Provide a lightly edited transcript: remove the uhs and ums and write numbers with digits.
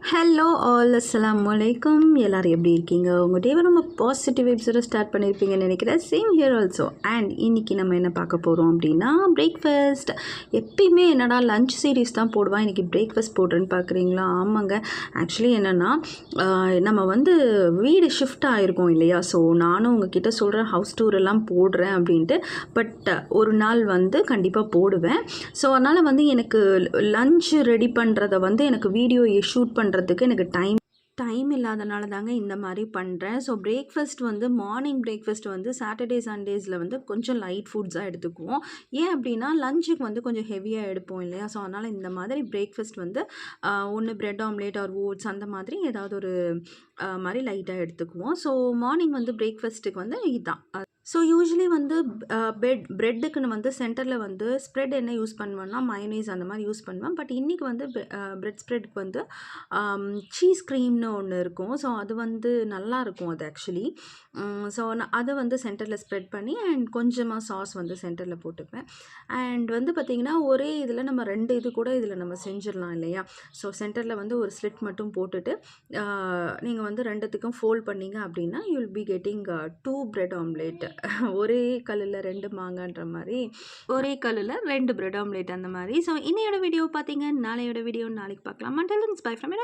Hello all அஸ்ஸலாமு அலைக்கும். எல்லோரும் எப்படி இருக்கீங்க? உங்கள் டேவை ரொம்ப பாசிட்டிவ் வைப்ஸோட ஸ்டார்ட் பண்ணியிருப்பீங்கன்னு நினைக்கிறேன். Same here also. அண்ட் இன்றைக்கி நம்ம என்ன பார்க்க போகிறோம் அப்படின்னா பிரேக்ஃபாஸ்ட். எப்பயுமே என்னடா லஞ்ச் சீரீஸ் தான் போடுவான், இன்றைக்கி பிரேக்ஃபாஸ்ட் போடுறேன்னு பார்க்குறீங்களா? ஆமாங்க. ஆக்சுவலி என்னென்னா நம்ம வீடு ஷிஃப்ட் ஆகிருக்கோம் இல்லையா? ஸோ நானும் உங்ககிட்ட சொல்கிறேன் ஹவுஸ் டூர் எல்லாம் போடுறேன் அப்படின்ட்டு. பட் ஒரு நாள் கண்டிப்பாக போடுவேன். ஸோ அதனால் எனக்கு லஞ்ச் ரெடி பண்ணுறதை எனக்கு வீடியோ ஷூட் பண்ணுறதுக்கு எனக்கு டைம் இல்லாதனால தாங்க இந்த மாதிரி பண்ணுறேன். So breakfast morning breakfast Saturday சண்டேஸில் கொஞ்சம் லைட் ஃபுட்ஸாக எடுத்துக்குவோம். ஏன் அப்படின்னா லஞ்சுக்கு கொஞ்சம் ஹெவியாக எடுப்போம் இல்லையா? ஸோ அதனால் இந்த மாதிரி பிரேக்ஃபாஸ்ட் ஒன்று பிரெட் ஆம்லேட் ஆர் ஓட்ஸ் அந்த மாதிரி ஏதாவது ஒரு மாதிரி லைட்டாக எடுத்துக்குவோம். ஸோ மார்னிங் பிரேக்ஃபாஸ்ட்டுக்கு இதுதான். ஸோ யூஸ்வலி ப்ரெட்டுக்குன்னு சென்டரில் ஸ்ப்ரெட் என்ன யூஸ் பண்ணுவேன்னா மயோனைஸ் அந்த மாதிரி யூஸ் பண்ணுவேன். பட் இன்றைக்கி ப்ரெட் ஸ்ப்ரெட்டுக்கு சீஸ் க்ரீம்னு ஒன்று இருக்கும். ஸோ அது நல்லாயிருக்கும் அது ஆக்சுவலி. ஸோ நான் அதை சென்டரில் ஸ்ப்ரெட் பண்ணி அண்ட் கொஞ்சமாக சாஸ் சென்டரில் போட்டுப்பேன். அண்ட் பார்த்திங்கன்னா ஒரே இதில் நம்ம 2 இது கூட இதில் நம்ம செஞ்சிடலாம் இல்லையா? ஸோ சென்டரில் ஒரு ஸ்லிட் மட்டும் போட்டுட்டு நீங்கள் 2த்துக்கும் ஃபோல்ட் பண்ணிங்க அப்படின்னா you will be getting 2 bread omelette. ஒரே கல்லில் 2 மாங்கன்ற மாதிரி, ஒரே கல்லில் 2 பிரெட் ஆம்லேட் அந்த மாதிரி. ஸோ இன்னையோட வீடியோ பார்த்தீங்க, நாளையோட வீடியோ நாளைக்கு பார்க்கலாம். Until then by from my